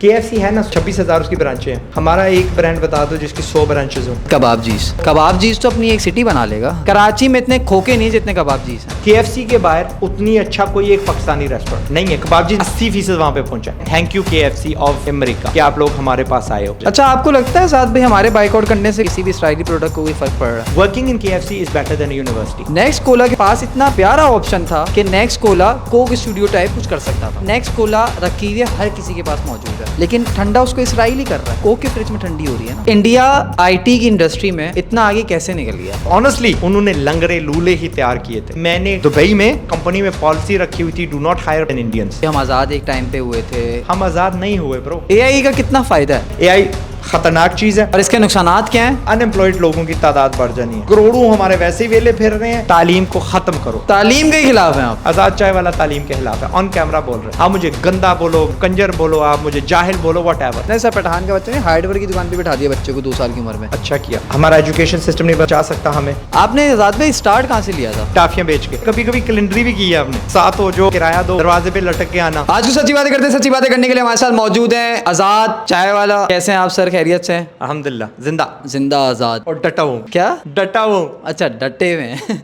KFC है ना, 26,000 उसकी ब्रांचें हैं। हमारा एक ब्रांड बता दो जिसकी 100 ब्रांचेज हो। कबाब जीज तो अपनी एक सिटी बना लेगा। कराची में इतने खोखे नहीं जितने कबाब जीज हैं। KFC के बाहर उतनी अच्छा कोई एक पाकिस्तानी रेस्टोरेंट नहीं है। कबाब जी 80% वहाँ पे पहुंचा है। Thank you KFC of America कि आप लोग हमारे पास आए हो। अच्छा, आपको लगता है साथ भाई हमारे बाइकआउट करने से किसी भी इसराइली प्रोडक्ट को कोई फर्क पड़ रहा है? Working in KFC is better than university. Next Cola के पास इतना प्यारा ऑप्शन था कि next Cola Coke studio type कुछ कर सकता था। नेक्स्ट कोला रखी हुई हर किसी के पास मौजूद है, लेकिन ठंडा उसको इसराइल ही कर रहा है। कोक के फ्रिज में ठंडी हो रही है ना। इंडिया IT की इंडस्ट्री में इतना आगे कैसे निकल गया? ऑनेस्टली उन्होंने लंगड़े लूले ही तैयार किए थे। मैंने दुबई में कंपनी में पॉलिसी रखी हुई थी, do not hire an Indians. हम आज़ाद एक टाइम पे हुए थे। हम आजाद नहीं हुए ब्रो। AI का कितना फायदा है? AI खतरनाक चीज है और इसके नुकसानात क्या हैं? अनएम्प्लॉयड लोगों की तादाद बढ़ जानी है। करोड़ों हमारे वैसे ही वेले फिर रहे हैं। तालीम को खत्म करो। तालीम के खिलाफ हैं आप? आजाद चाय वाला तालीम के खिलाफ है। ऑन कैमरा बोल रहे हैं। आप मुझे गंदा बोलो, कंजर बोलो, आप मुझे जाहिल बोलो, व्हाटएवर। नहीं सर, पठान के बच्चे ने हार्डवेयर की दुकान पे बिठा दिया बच्चे को 2 साल की उम्र में। अच्छा किया। हमारा एजुकेशन सिस्टम नहीं बचा सकता हमें। आपने आजाद भाई स्टार्ट कहाँ से लिया था? टाफियां बेच के। कभी कभी कैलेंडरी भी की है आपने। साथ हो जो किराया दो, दरवाजे पे लटक के आना। आज को सच्ची बातें करते हैं। सच्ची बातें करने के लिए हमारे साथ मौजूद हैं आजाद चाय वाला। कैसे हैं आप सर? खैरियत से हैं? अल्हम्दुलिल्लाह जिंदा जिंदा आजाद। और डटा हूँ। क्या डटा हूँ। अच्छा, डटे हुए हैं।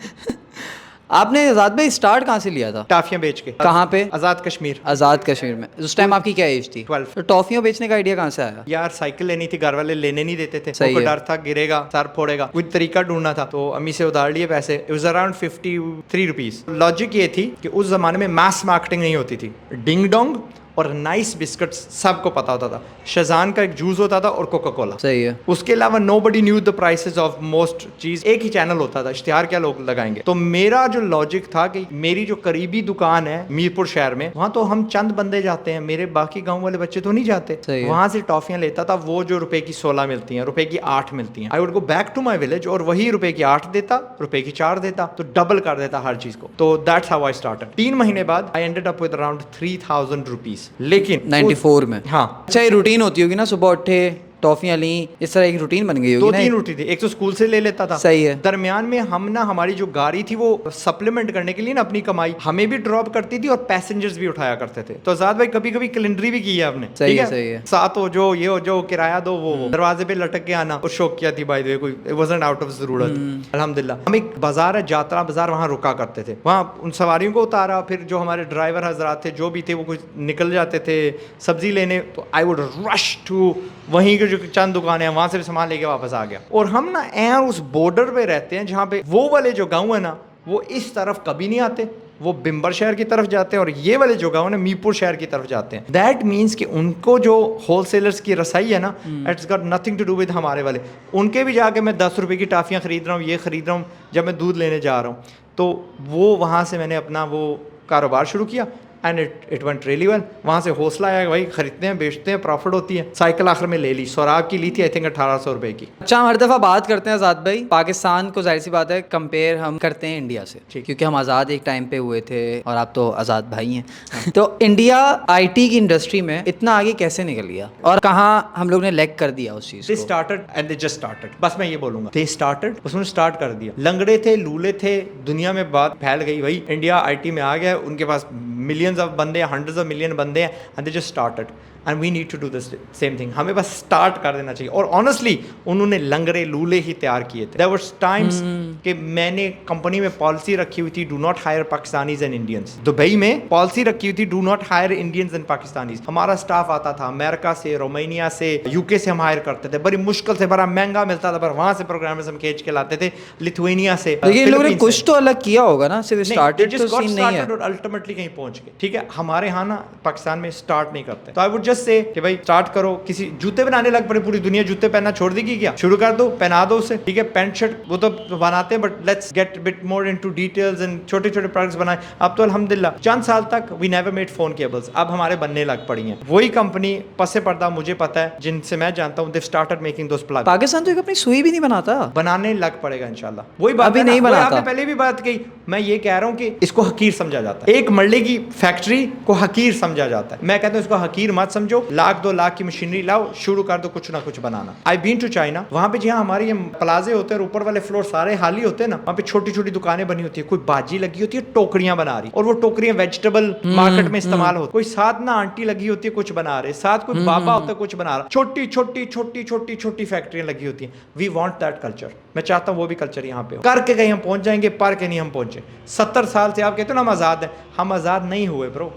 आपने आजाद भाई स्टार्ट कहाँ से लिया था? टाफियां बेच के। कहाँ पे? आजाद कश्मीर। आजाद कश्मीर में। उस टाइम आपकी क्या एज थी? 12। तो टॉफियां बेचने का आइडिया कहाँ से आया? यार साइकिल लेनी थी, घर वाले लेने नहीं देते थे। सही उनको है। डर था गिरेगा, सर फोड़ेगा। कुछ तरीका ढूंढना था तो अम्मी से उधार लिए पैसे। It was around 53 rupees. Logic ये थी कि उस जमाने में मास मार्केटिंग नहीं होती थी। डिंग डोंग और नाइस बिस्किट्स सबको पता होता था। शजान का एक जूस होता था और कोका कोला। सही है। उसके अलावा nobody knew the prices of most चीज। एक ही चैनल होता था, इश्तिहार क्या लोग लगाएंगे। तो मेरा जो लॉजिक था कि मेरी जो करीबी दुकान है मीरपुर शहर में, वहां तो हम चंद बंदे जाते हैं, मेरे बाकी गांव वाले बच्चे तो नहीं जाते। सही है। वहां से टॉफियां लेता था। वो जो रुपए की 16 मिलती हैं, रुपए की 8 मिलती हैं। I would go back to my village और वही रुपए की 8 देता, रुपए की 4 देता, तो डबल कर देता हर चीज को। तो दैट्स हाउ आई स्टार्टेड। 3 महीने बाद I ended up with around 3000 rupees. लेकिन 94 में। हाँ। अच्छा, ये रूटीन होती होगी ना, सुबह उठे टॉफियां ली, इस तरह एक रूटीन बन गई होगी ना? 2-3 रोटी थी। एक तो स्कूल से ले लेता था। सही है। दरमियान में हम ना, हमारी जो गाड़ी थी वो सप्लीमेंट करने के लिए ना अपनी कमाई हमें भी ड्रॉप करती थी और पैसेंजर्स भी उठाया करते थे। तो आजाद भाई कभी कभी कैलेंडरी भी की है आपने। सही ठीक है, सही है। साथ हो जो, ये हो जो, किराया दो, वो दरवाजे पे लटक के आना। और शौक किया थी बाय द वे, कोई इट वाजंट आउट ऑफ जरूरत। अल्हम्दुलिल्लाह। हम एक बाजार है, जात्रा बाजार, वहाँ रुका करते थे। वहाँ उन सवारियों को उतारा, फिर जो हमारे ड्राइवर हजरात थे जो भी थे वो कुछ निकल जाते थे सब्जी लेने, तो आई वुड रश टू वहीं के जो चंद दुकानें हैं वहां से भी सामान लेके वापस आ गया। और हम ना उस बॉर्डर पे रहते हैं जहाँ पे वो वाले जो गाँव है ना, वो इस तरफ कभी नहीं आते, वो बिम्बर शहर की तरफ जाते हैं, और ये वाले जो गाँव है ना मीरपुर शहर की तरफ जाते हैं। दैट मीन्स कि उनको जो होलसेलर्स की रसाई है ना, it's got nothing to do with हमारे वाले। उनके भी जाके मैं 10 रुपए की टाफियाँ खरीद रहा हूँ, ये खरीद रहा हूँ जब मैं दूध लेने जा रहा हूँ। तो वो वहाँ से मैंने अपना वो कारोबार शुरू किया and it went really well. वहाँ से हौसला आया भाई, खरीदते हैं, बेचते हैं, प्रॉफिट होती है। साइकिल आखिर में ले ली, सौराब की ली थी आई थिंक 1800 रुपए की। अच्छा, हम हर दफ़ा बात करते हैं आज़ाद भाई, पाकिस्तान को जाहिर सी बात है कंपेयर हम करते हैं इंडिया से, क्योंकि हम आज़ाद एक टाइम पे हुए थे और आप तो आज़ाद भाई हैं। तो इंडिया IT की इंडस्ट्री में इतना आगे कैसे निकल गया और कहाँ हम लोग ने लैग कर दिया उस चीज़ दे को? Started and they just started. बस मैं ये बोलूंगा, दे स्टार्टेड, उसने स्टार्ट कर दिया। लंगड़े थे, लूले थे, दुनिया में बात फैल गई भाई इंडिया IT में आ गया, उनके पास मिलियंस ऑफ बंदे, हंड्रेड्स ऑफ मिलियन बंदे हैं, and they just started and we need to do this same thing. हमें बस स्टार्ट कर देना चाहिए। और ऑनेस्टली उन्होंने लंगड़े लूले ही तैयार किए थे। देयर वाज टाइम्स कि मैंने कंपनी में पॉलिसी रखी हुई थी, do not hire Pakistanis and Indians. Dubai में पॉलिसी रखी हुई थी, do not hire Indians and Pakistanis. हमारा स्टाफ आता था अमेरिका से, रोमानिया से, UK से हम हायर करते थे। बड़ी मुश्किल से, बड़ा महंगा मिलता था, पर वहां से प्रोग्रामर्स हम खींच के लाते थे, लिथुआनिया से। लेकिन इन लोगों ने कुछ तो अलग किया होगा ना, सिर्फ स्टार्टेड तो सीन नहीं है। और अल्टीमेटली कहीं पहुंच गए। ठीक है, हमारे यहाँ ना पाकिस्तान में स्टार्ट नहीं करते। तो आई वुड जस्ट से कि भाई स्टार्ट करो। किसी जूते बनाने लग पड़े, पूरी दुनिया जूते पहनना छोड़ देगी क्या? शुरू कर दो, पहना दो उसे। ठीक है, पैंट शर्ट वो तो बनाते हैं, but let's get bit more into details and छोटे छोटे प्रोडक्ट्स बनाए। अब तो अल्हम्दुलिल्लाह चंद साल तक we never made phone cables, अब हमारे बनने लग पड़ी हैं। वही कंपनी पसे पर्दा मुझे पता है, जिनसे मैं जानता हूँ, they started making those plug. Pakistan तो एक अपनी सुई भी नहीं बनाता, बनाने लग पड़ेगा इंशाल्लाह। वही बात अभी है ना, नहीं वही बनाता। आपने पहले भी बात कही। मैं ये कह रहा हूँ कि इसको हकीर समझा जाता है। एक मल्ले की फैक्ट्री को हकीर समझा जाता है। मैं कहता हूँ इसको हकीर मत समझो, 1-2 लाख की मशीनरी लाओ, शुरू कर दो कुछ ना कुछ बनाना। आई बीन टू चाइना, वहां पे जहाँ हमारे ये प्लाजे होते हैं, ऊपर वाले फ्लोर सारे खाली होते हैं ना, वहाँ पे छोटी छोटी दुकानें बनी होती है, कोई बाजी लगी होती है, टोकरियां बना रही, और वो टोकरियां वेजिटेबल मार्केट में इस्तेमाल होती, कोई साथ ना आंटी लगी होती है कुछ बना रहे, साथ कोई बाबा होता है कुछ बना रहा, छोटी छोटी छोटी छोटी छोटी फैक्ट्रियां लगी होती हैं। We want that culture. मैं चाहता हूँ वो भी कल्चर यहाँ पे हो। करके कहीं हम पहुंच जाएंगे, पर के नहीं हम पहुंचे। 70 साल से आप कहते हो ना हम आज़ाद हैं, हम आज़ाद नहीं हुए ब्रो,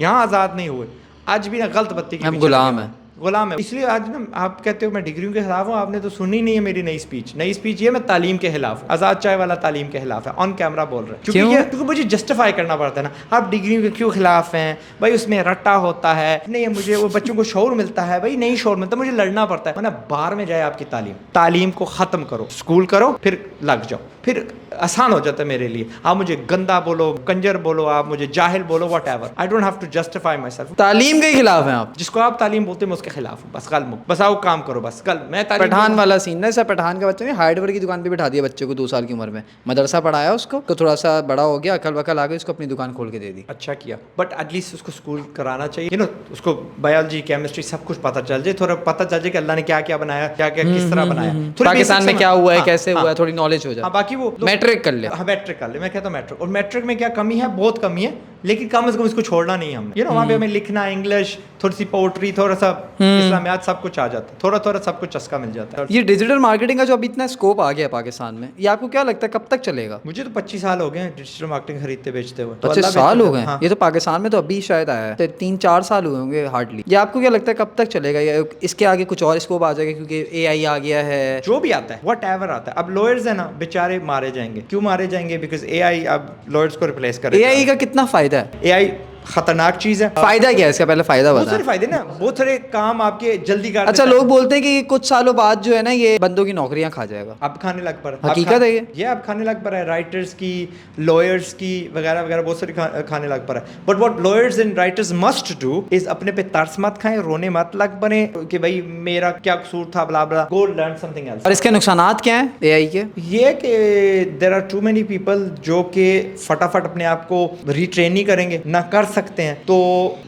यहाँ आज़ाद नहीं हुए। आज भी ना गलत बत्ती के हम गुलाम हैं, गुलाम है। इसलिए आज ना आप कहते हो मैं डिग्रियों के खिलाफ हूँ, आपने तो सुनी नहीं है मेरी नई स्पीच ये मैं तालीम के खिलाफ हूँ, आज़ाद चाय वाला तालीम के खिलाफ है, ऑन कैमरा बोल रहे हैं। क्योंकि मुझे जस्टिफाई करना पड़ता है ना, आप डिग्रियों के क्यों खिलाफ हैं भाई, उसमें रट्टा होता है, नहीं मुझे वो बच्चों को शौर मिलता है भाई, नहीं शौर मिलता, मुझे लड़ना पड़ता है। मतलब बाहर में जाए आपकी तालीम को ख़त्म करो, स्कूल करो, फिर लग जाओ, फिर आसान हो जाता है मेरे लिए। आप मुझे गंदा बोलो, कंजर बोलो, आप मुझे जाहिल बोलो, whatever, I don't have to justify myself. तालीम के खिलाफ हैं आप, जिसको आप तालीम बोलते हैं मैं उसके खिलाफ हूँ, बस कल बस आओ काम करो, बस कल मैं पठान वाला सीन ना, ऐसा पठान का बच्चा ने हार्डवेयर की दुकान पे बिठा दिया बच्चे को 2 साल की उम्र में, मदरसा पढ़ाया उसको, तो थोड़ा सा बड़ा हो गया, अकल वकल आ गई, उसको अपनी दुकान खोल के दे दी। अच्छा किया, बट एटलीस्ट उसको स्कूल कराना चाहिए, यू नो, उसको बायोलॉजी केमिस्ट्री सब कुछ पता चल जाए, थोड़ा पता चल जाए कि अल्लाह ने क्या क्या बनाया, क्या क्या किस तरह बनाया, पाकिस्तान में क्या हुआ है, कैसे हुआ है, थोड़ी नॉलेज हो जाए। बाकी वो मैट्रिक कर ले, मैट्रिक कर ले, मैं कहता हूँ मैट्रिक। और मैट्रिक में क्या कमी है, बहुत कमी है, लेकिन कम से कम इसको छोड़ना नहीं है हमने, यू नो, वहाँ पे हमें लिखना, इंग्लिश, थोड़ी सी पोएट्री, थोड़ा सा इस्लामियात, सब कुछ आ जाता है, थोड़ा थोड़ा सब कुछ चस्का मिल जाता है। ये डिजिटल मार्केटिंग का जो अभी इतना स्कोप आ गया पाकिस्तान में, ये आपको क्या लगता है कब तक चलेगा? मुझे तो 25 साल हो गए हैं डिजिटल मार्केटिंग खरीदते बेचते हुए। 25 साल हो गए? ये तो पाकिस्तान में तो अभी शायद आया है, 3-4 साल हुए होंगे हार्डली। ये आपको क्या लगता है कब तक चलेगा, या इसके आगे कुछ और स्कोप आ जाएगा, क्योंकि AI आ गया है, जो भी आता है, व्हाटएवर आता है। अब लॉयर्स है ना बेचारे मारे जाएंगे, क्यों मारे जाएंगे? बिकॉज AI अब लॉयर्स को रिप्लेस करेगा। AI का कितना फायदा है? AI खतरनाक चीज है। फायदा क्या है इसका, पहले फायदा बहुत बता। सारे फायदे ना, बहुत सारे काम आपके जल्दी कर अच्छा, देता है। लोग बोलते हैं कि कुछ सालों बाद जो है ना, ये बंदों की नौकरियां खा जाएगा। अब खाने लग पड़ा है, हकीकत है ये अब खाने लग पड़ा है, राइटर्स की, लॉयर्स की वगैरह वगैरह बहुत सारी खाने लग पड़ा है। But what lawyers and writers must do is अपने पे तरस मत खाएं, रोने मत लग बने कि भाई मेरा क्या कसूर था, blah blah, go learn something else. और इसके नुकसानात क्या हैं AI के? ये कि there are too many people जो कि फटाफट अपने आप को रीट्रेन नहीं करेंगे, ना कर सकते हैं, तो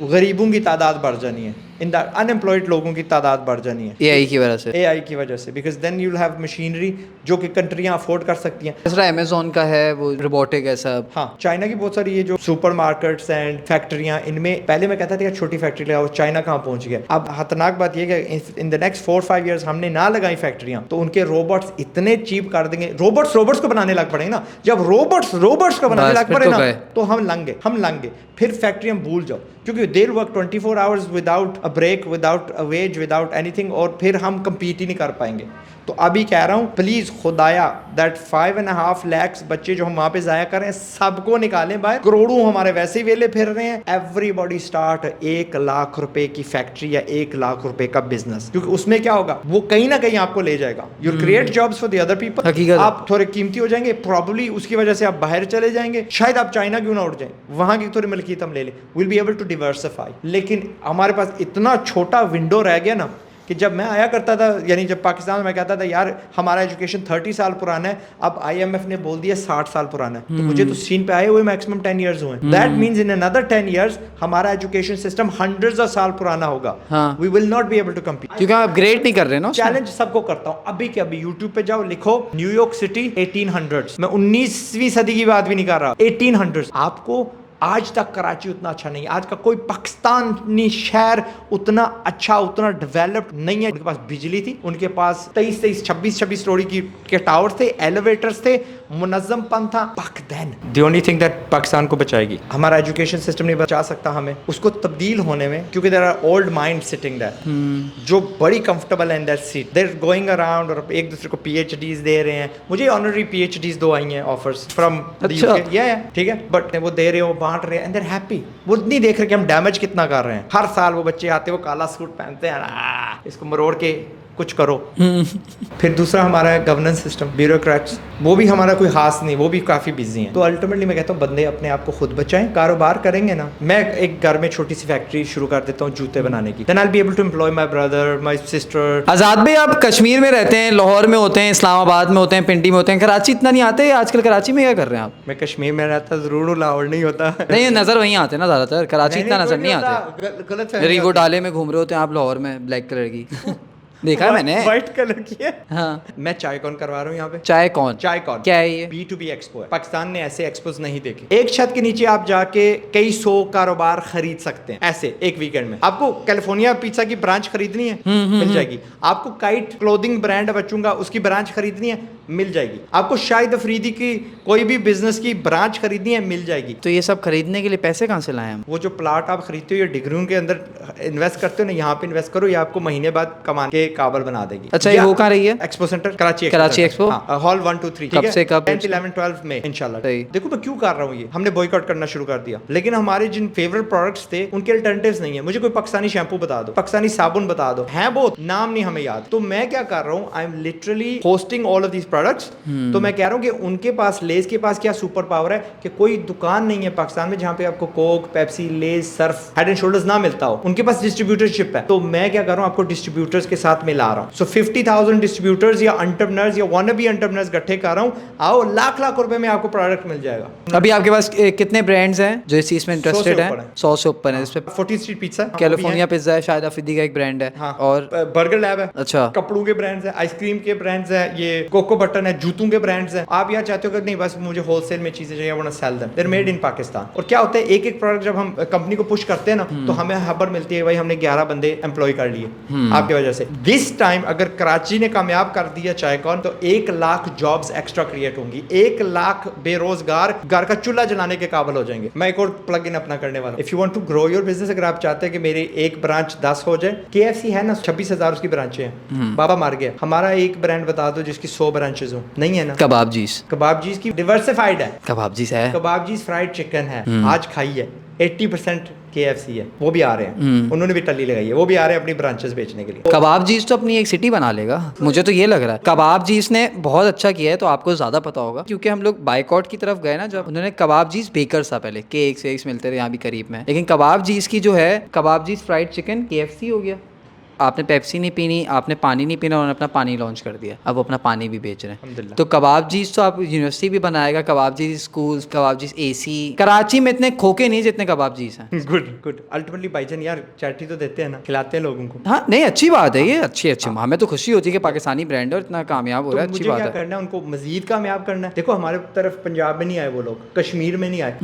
गरीबों की तादाद बढ़ जानी है, इन द अनएम्प्लॉयड लोगों की तादाद बढ़ जानी है AI की वजह से। AI की वजह से, because then you will have machinery जो कि कंट्रियां अफोर्ड कर सकती हैं। दूसरा अमेजोन का है, वो रोबोटिक है सब। हाँ, चाइना की बहुत सारी ये जो सुपरमार्केट्स एंड फैक्ट्रियां, इनमें पहले मैं कहता था कि छोटी फैक्ट्री लगाओ, चाइना कहाँ पहुंच गया। अब खतरनाक बात ये कि इन द नेक्स्ट 4-5 ईयर्स हमने ना लगाई फैक्ट्रियां, तो उनके रोबोट्स इतने चीप कर देंगे, रोबोट्स को बनाने लग पड़ेंगे ना। जब रोबोट्स को बनाने लग पड़े ना, तो हम लंगे, फिर फैक्ट्री हम भूल जाओ, क्योंकि there work 24 hours without a break, without a wage, without anything, और फिर हम compete ही नहीं कर पाएंगे। तो अभी कह रहा हूँ प्लीज खुदाया, दैट 5.5 लाख बच्चे जो हम वहाँ पे जाया करें, सबको निकालें बाहर। करोड़ों हमारे वैसे ही वेले फिर रहे हैं। एवरीबॉडी स्टार्ट 1 लाख रुपए की फैक्ट्री या 1 लाख रुपए का बिजनेस, क्योंकि उसमें क्या होगा, वो कहीं ना कहीं आपको ले जाएगा। You create jobs for the other people, आप थोड़े कीमती हो जाएंगे, प्रॉब्ली उसकी वजह से आप बाहर चले जाएंगे, शायद आप चाइना क्यों ना उठ जाए, वहां की थोड़ी मलकियत हम ले लें, will be able to diversify. लेकिन हमारे पास इतना छोटा विंडो रह गया ना, कि जब मैं आया करता था, यानी जब पाकिस्तान में मैं कहता था यार हमारा एजुकेशन 30 साल पुराना है, अब IMF ने बोल दिया 60 साल पुराना है, तो मुझे तो सीन पे आए हुए मैक्सिमम 10 इयर्स हुए। That means in another 10 years हमारा एजुकेशन सिस्टम हंड्रेड्स ऑफ साल पुराना होगा। वी विल नॉट बी एबल टू कम्पीट, क्योंकि हम अपग्रेड नहीं कर रहे ना। चैलेंज सबको करता हूँ, अभी के अभी यूट्यूब पे जाओ, लिखो न्यूयॉर्क सिटी 1800s, मैं 19वीं सदी की बात भी नहीं कर रहा, 1800s। आपको आज तक कराची उतना अच्छा नहीं है, आज का कोई पाकिस्तानी शहर उतना अच्छा, उतना डेवलप्ड नहीं है। उनके पास बिजली थी, उनके पास 23 26 स्टोरी के टावर थे, एलिवेटर्स थे, मुनज़्ज़मपन था। बाक then the only thing that Pakistan को बचाएगी, हमारा एजुकेशन सिस्टम नहीं बचा सकता हमें उसको तब्दील होने में, क्योंकि there are old mind sitting there जो बड़ी कंफर्टेबल है in that seat, they are going around और एक दूसरे को PhDs दे रहे हैं। मुझे ऑनररी PhDs 2 आई हैं ऑफर्स फ्रॉम द UK, या ठीक है, बट वो दे रहे हो, बांट रहे हैं, एंड दे आर हैप्पी। वो नहीं देख रहे कि हम डैमेज कितना कर रहे हैं। हर साल वो बच्चे आते हैं, वो काला सूट पहनते हैं, इसको मरोड़ के कुछ करो। फिर दूसरा हमारा है गवर्नेंस सिस्टम, ब्यूरोक्रेट्स, वो भी हमारा कोई खास नहीं, वो भी काफ़ी बिजी हैं। तो अल्टीमेटली मैं कहता हूँ बंदे अपने आप को खुद बचाएं, कारोबार करेंगे ना। मैं एक घर में छोटी सी फैक्ट्री शुरू कर देता हूँ जूते बनाने की, then I will be able to employ my brother, my sister. Azad भाई, आप कश्मीर में रहते हैं, लाहौर में होते हैं, इस्लामाबाद में होते हैं, पिंडी में होते हैं, कराची इतना नहीं आते? आजकल कराची में क्या कर रहे हैं आप? मैं कश्मीर में रहता जरूर हूँ, लाहौर नहीं होता। नहीं, नजर वहीं आते ना ज़्यादातर, कराची इतना नजर नहीं आते। गलत रिगो डाले में घूम रहे होते हैं आप लाहौर में, ब्लैक कलर की देखा है मैंने। व्हाइट कलर की है। हाँ, मैं चाय कौन करवा रहा हूँ यहाँ पे। चाय कौन? चाय कौन क्या है ये? B2B एक्सपो है। पाकिस्तान ने ऐसे एक्सपोज नहीं देखे। एक छत के नीचे आप जाके कई 100 कारोबार खरीद सकते हैं ऐसे एक वीकेंड में। आपको कैलिफोर्निया पिज्जा की ब्रांच खरीदनी है, मिल जाएगी। आपको काइट क्लोथिंग ब्रांड बच्चों का, उसकी ब्रांच खरीदनी है, मिल जाएगी। आपको शाहिद अफरीदी की कोई भी बिजनेस की ब्रांच खरीदनी है, मिल जाएगी। तो ये सब खरीदने के लिए पैसे कहाँ से लाए हम? वो जो प्लाट आप खरीदते हो, ये डिग्रियों के अंदर इन्वेस्ट करते हो ना, यहाँ पे इन्वेस्ट करो, ये आपको महीने बाद कमाने के काबिल बना देगी। अच्छा, ये वो कहाँ रही है? Expo centre Karachi. Karachi expo, hall 1 2 3। कब से कब? 10 11 12 में इंशाल्लाह। सही। देखो मैं क्यों कर रहा हूँ ये, हमने बॉयकॉट करना शुरू कर दिया, लेकिन हमारे जिन फेवरेट प्रोडक्ट्स थे उनके अल्टरनेटिव्स नहीं है। मुझे कोई पाकिस्तानी शैम्पू बता दो, पाकिस्तानी साबुन बता दो, है बहुत, नाम नहीं हमें याद। तो मैं क्या कर रहा हूँ, I am literally hosting all of these products. तो मैं कह रहा हूँ कि उनके पास, लेज के पास क्या सुपर पावर है कि कोई दुकान नहीं है पाकिस्तान में जहाँ पे आपको Coke, Pepsi, Lay's, Surf, Head and Shoulders ना मिलता हो। उनके पास डिस्ट्रीब्यूटरशिप है। तो मैं क्या कर रहा हूँ, आपको डिस्ट्रीब्यूटर्स के साथ मिला रहा हूँ। सो 50,000 डिस्ट्रीब्यूटर्स या एंटरप्रेन्योर्स या वानाबी एंटरप्रेन्योर्स इकट्ठे कर रहा हूँ। आओ, लाख लाख रुपए में आपको प्रोडक्ट मिल जाएगा। अभी आपके पास कितने ब्रांड्स हैं जो इस चीज में इंटरेस्टेड हैं? 100 से ऊपर है। इस पे 14th street pizza, California pizza है, शायद अफरीदी का एक ब्रांड है। हाँ, और बर्गर लैब है। अच्छा, कपड़ों के ब्रांड्स है, आइसक्रीम के ब्रांड्स है, ये कोको बटन है, जूतों के ब्रांड्स है। आप यहाँ चाहते हो कि नहीं बस मुझे होलसेल में चीजें चाहिए, want to sell them, they are made in Pakistan. और क्या होता है, एक एक प्रोडक्ट जब हम कंपनी को पुश करते हैं ना, तो हमें खबर मिलती है भाई हमने 11 बंदे एम्प्लॉय कर लिए आपकी वजह से। दिस टाइम अगर कराची ने कामयाब कर दिया चायकॉन, तो 1 लाख जॉब्स एक्स्ट्रा क्रिएट होंगी। 1 लाख बेरोजगार घर का चूल्हा जलाने के काबिल हो जाएंगे। मैं एक और प्लग इन अपना करने वाला, if you want to grow your business, अगर आप चाहते हैं कि मेरी एक ब्रांच 10 हो जाए, KFC है ना, 26,000 उसकी ब्रांचें हैं, बाबा मार गया। हमारा एक ब्रांड बता दो जिसकी 100 ब्रांचेस हो, नहीं है ना? कबाबजीज। कबाबजीज की डिवर्सिफाइड है। कबाबजीज है, कबाबजीज फ्राइड चिकन है, आज खाइए। 80% KFC है, वो भी आ रहे हैं, उन्होंने भी टल्ली लगाई है, वो भी आ रहे हैं अपनी ब्रांचेस बेचने के लिए। कबाबजीज तो अपनी एक सिटी बना लेगा, मुझे तो ये लग रहा है। कबाबजीज ने बहुत अच्छा किया है, तो आपको ज्यादा पता होगा क्योंकि हम लोग बाइकआउट की तरफ गए ना, जब उन्होंने कबाबजीज बेकर्स था पहले, केक्स वेक्स मिलते थे यहाँ भी करीब में, लेकिन कबाबजीज की जो है, कबाबजीज फ्राइड चिकन KFC हो गया। आपने पेप्सी नहीं पीनी, आपने पानी नहीं पीना, उन्होंने अपना पानी लॉन्च कर दिया, अब वो अपना पानी भी बेच रहे हैं। तो कबाबजीज तो आप यूनिवर्सिटी भी बनाएगा, कबाबजीज स्कूल, कबाबजीज AC। कराची में इतने खोखे नहीं जितने कबाबजीज हैं। Good good. अल्टीमेटली भाईजान यार चैरिटी तो देते हैं ना, खिलाते हैं लोगों को। हाँ, नहीं अच्छी बात है ये, अच्छी हमें तो खुशी होती है कि पाकिस्तानी ब्रांड और इतना कामयाब हो रहा है, अच्छी बात है। करना है उनको मजीद कामयाब करना है। देखो हमारे तरफ पंजाब में नहीं आए वो लोग, कश्मीर में नहीं आए,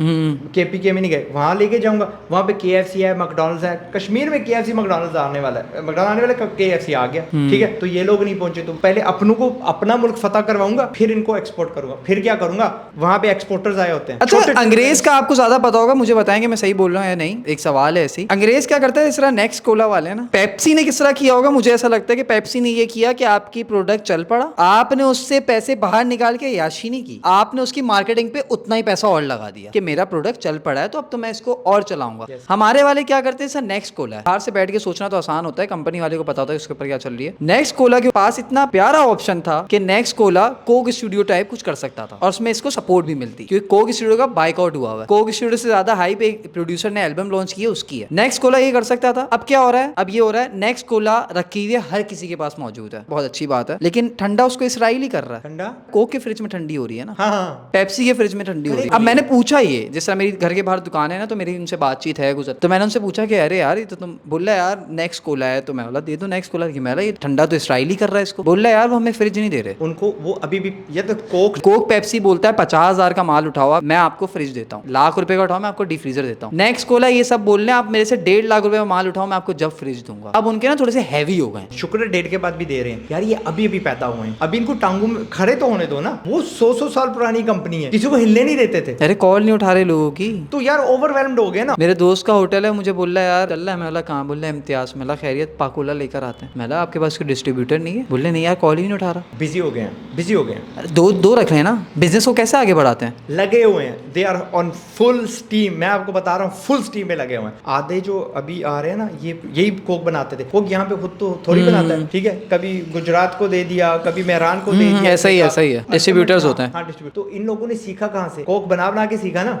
KPK में नहीं गए, वहाँ लेके जाऊंगा, वहाँ पे KFC है, मैकडॉनल्ड्स है। कश्मीर में KFC मैकडॉनल्ड्स आने वाला है, मैकडॉनल्ड्स आने वाला, KFC आ गया, ठीक है। तो ये लोग नहीं पहुंचे, तो पहले अपनों को अपना मुल्क फतह करवाऊंगा, फिर इनको एक्सपोर्ट करूंगा। फिर क्या करूंगा, वहां पे एक्सपोर्टर्स आए होते हैं। अच्छा, अंग्रेज का आपको ज्यादा पता होगा, मुझे बताएंगे मैं सही बोल रहा हूँ या नहीं। एक सवाल है ऐसी, अंग्रेज क्या करता है इस तरह, नेक्स्ट कोला वाले हैं ना, पेप्सी ने किस तरह किया होगा? मुझे ऐसा लगता है कि पेप्सी ने ये किया कि आपकी प्रोडक्ट चल पड़ा, आपने उससे पैसे बाहर निकाल के याशी नहीं की, आपने उसकी मार्केटिंग पे उतना ही पैसा और लगा दिया कि मेरा प्रोडक्ट चल पड़ा है, तो अब तो मैं इसको और चलाऊंगा। हमारे वाले क्या करते हैं सर, नेक्स्ट कोला है, बाहर से बैठ के सोचना तो आसान होता है, कंपनी वाले को पता होता है उसके ऊपर क्या चल रही है। नेक्स्ट कोला के पास इतना प्यारा ऑप्शन था कि next Cola Coke studio type कुछ कर सकता था, और उसमें इसको सपोर्ट भी मिलती, क्योंकि कोक स्टूडियो का बाइकआउट हुआ है। कोक स्टूडियो से ज्यादा हाइप एक प्रोड्यूसर ने एल्बम लॉन्च की है, उसकी है। नेक्स्ट कोला ये कर सकता था, अब क्या हो रहा है, अब ये हो रहा है नेक्स्ट कोला रखी हुई है, हर किसी के पास मौजूद है, बहुत अच्छी बात है। लेकिन ठंडा उसको इसराइल ही कर रहा है। ठंडा कोक के फ्रिज में ठंडी हो रही है ना, हाँ, पेप्सी के फ्रिज में ठंडी हो रही है। अब मैंने पूछा, ये जिस तरह मेरी घर के बाहर दुकान है ना, तो मेरी उनसे बातचीत है गुजर, तो मैंने उनसे पूछा कि अरे यार ये तो तुम बोल रहा यार नेक्स्ट कोला है, तो मैं बोला दे दो नेक्स्ट कोला, मैं ये ठंडा तो इसराइल ही कर रहा है इसको, बोल रहा है यार वो हमें फ्रिज नहीं दे रहे उनको, वो अभी भी ये तो कोक पेप्सी बोलता है 50,000 का माल उठाओ, मैं आपको फ्रिज देता हूँ, लाख रुपए का उठाओ मैं आपको डीफ्रीजर देता हूँ। नेक्स्ट कोला ये सब बोल रहे हैं आप मेरे से 1.5 लाख रुपए का माल उठाओ मैं आपको जब फ्रिज दूंगा। अब उनके ना थोड़े से हैवी हो गए, शुक्र 1.5 के बाद भी दे रहे हैं यार, ये अभी अभी पैदा हुए हैं, अभी इनको टांगों में खड़े तो होने दो ना। वो 100 साल पुरानी कंपनी है, किसी को हिलने नहीं देते थे। अरे कॉल नहीं उठा रहे लोगों की, तो यार ओवरवेल्म्ड हो गए ना। मेरे दोस्त का होटल है, मुझे बोल रहा है यार चल रहा है, मैं बोला कहाँ, बोल रहा है इम्तियाज, मैं बोला खैरियत, कोला लेकर आते हैं। मैंने आपके पास कोई डिस्ट्रीब्यूटर नहीं है? बोले नहीं यार, कॉल ही नहीं उठा रहा। बिजी हो गए हैं, बिजी हो गए हैं। अरे दो रख रहे हैं ना, बिजनेस को कैसे आगे बढ़ाते हैं? लगे हुए हैं, they are on full steam. मैं आपको बता रहा हूँ, फुल स्टीम में लगे हुए हैं। आधे जो अभी आ रहे हैं ना, ये यही कोक बनाते थे। कोक यहाँ पे खुद तो थोड़ी बनाता है, ठीक है, कभी गुजरात को दे दिया, कभी मेहरान को दे दिया। ऐसा ही है, डिस्ट्रीब्यूटर्स होते हैं। हाँ, डिस्ट्रीब्यूटर। तो इन लोगों ने सीखा कहाँ से? कोक बना के सीखा ना,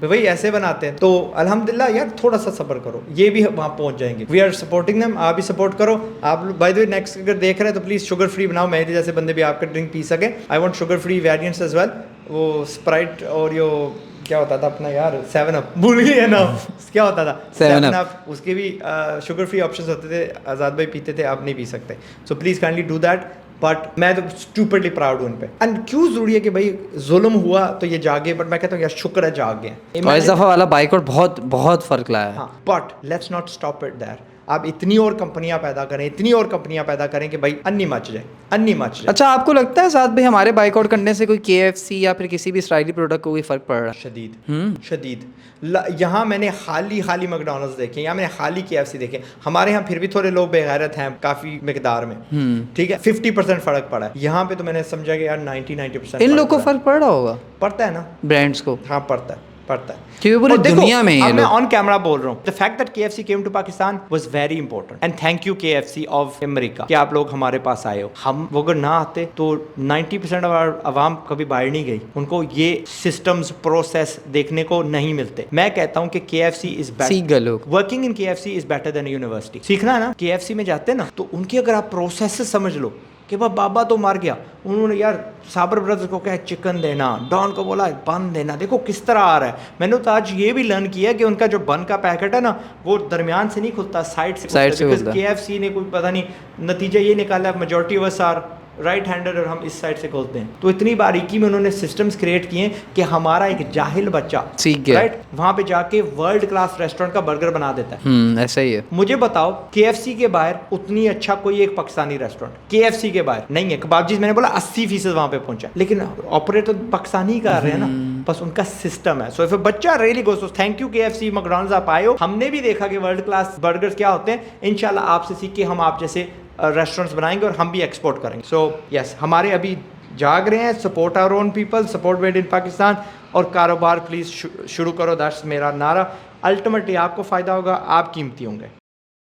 तो भाई ऐसे बनाते हैं। तो अल्हम्दुलिल्लाह यार, थोड़ा सा सब्र करो, ये भी वहाँ पहुंच जाएंगे। वी आर सपोर्टिंग देम, आप भी सपोर्ट करो। आप बाय द वे नेक्स्ट अगर देख रहे हैं तो प्लीज शुगर फ्री बनाओ, मेरे जैसे बंदे भी आपका ड्रिंक पी सके। I want sugar free variants as well. वो स्प्राइट और यो क्या होता था अपना यार, 7 अप भूल गए ना, क्या होता था 7 अप, उसके भी शुगर फ्री ऑप्शंस होते थे। आज़ाद भाई पीते थे, आप नहीं पी सकते। So please kindly do that. But मैं तो स्टूपिडली प्राउड हूँ उन पे। एंड क्यों जरूरी है कि भाई जुल्म हुआ तो ये जागे, बट मैं कहता हूँ यार शुक्र है जाग गए। और इस दफ़ा वाला बाइकआउट बहुत बहुत फर्क लाया है। हाँ, but let's not stop it there. आप इतनी और कंपनियां पैदा करें, इतनी और कंपनियां पैदा करें कि भाई अन्नी मच जाए, अन्नी मच जाए। अच्छा, आपको लगता है साथ भाई हमारे बाइकआउट करने से कोई KFC या फिर किसी भी इसराइली प्रोडक्ट को कोई फर्क पड़ रहा है? शदीद शदीद। यहाँ मैंने हाली मैकडॉनल्ड्स देखे, यहाँ मैंने हाली KFC देखे। हमारे यहाँ फिर भी थोड़े लोग बेगैरत हैं काफ़ी मिकदार में, ठीक है, 50% फ़र्क पड़ा है। यहाँ पे तो मैंने समझा कि यार 90% इन लोग को फर्क पड़ रहा होगा, पड़ता है ना ब्रांड्स को। हाँ, पड़ता है। क्योंकि पूरी दुनिया में ये मैं ऑन कैमरा बोल रहा हूँ, the fact that KFC came to Pakistan was very important and thank you KFC of America कि आप लोग हमारे पास आए हो। हम वो अगर ना आते तो 90% आवाम कभी बाहर नहीं गई, उनको ये सिस्टम्स प्रोसेस देखने को नहीं मिलते। मैं कहता हूँ कि KFC is better, working in KFC is better than university. सीखना है ना, KFC में जाते ना तो उनके अगर आप प्रोसेस समझ लो कि बाबा तो मर गया, उन्होंने यार साबर ब्रदर्स को क्या चिकन देना, डॉन को बोला बन देना, देखो किस तरह आ रहा है। मैंने तो आज ये भी लर्न किया कि उनका जो बन का पैकेट है ना, वो दरमियान से नहीं खुलता, साइड से खुलता। KFC ने कोई पता नहीं नतीजा ये निकाला, majority of us are right hander और हम इस साइड से खोलते हैं। तो इतनी बारीकी में उन्होंने सिस्टम्स क्रिएट किए कि हमारा एक जाहिल बच्चा सीख गया, राइट, वहां पे जाके वर्ल्ड क्लास रेस्टोरेंट का बर्गर बना देता है। ऐसा ही है। मुझे बताओ KFC के बाहर उतनी अच्छा कोई एक पाकिस्तानी रेस्टोरेंट KFC के बाहर नहीं है। कबाबजीज मैंने बोला 80% वहां पे पहुंचा, लेकिन ऑपरेट तो पाकिस्तानी कर रहे हैं ना, बस उनका सिस्टम है। सो इफ अ बच्चा really goes, thank you KFC McDonald's, आप आए हो। हमने भी देखा कि वर्ल्ड क्लास बर्गर्स क्या होते हैं। इंशाल्लाह आपसे सीख के हम आप जैसे रेस्टोरेंट्स बनाएंगे और हम भी एक्सपोर्ट करेंगे। सो यस, हमारे अभी जाग रहे हैं, support our own people, support made in Pakistan, और कारोबार प्लीज़ शुरू करो। दैट्स मेरा नारा। अल्टीमेटली आपको फ़ायदा होगा, आप कीमती होंगे।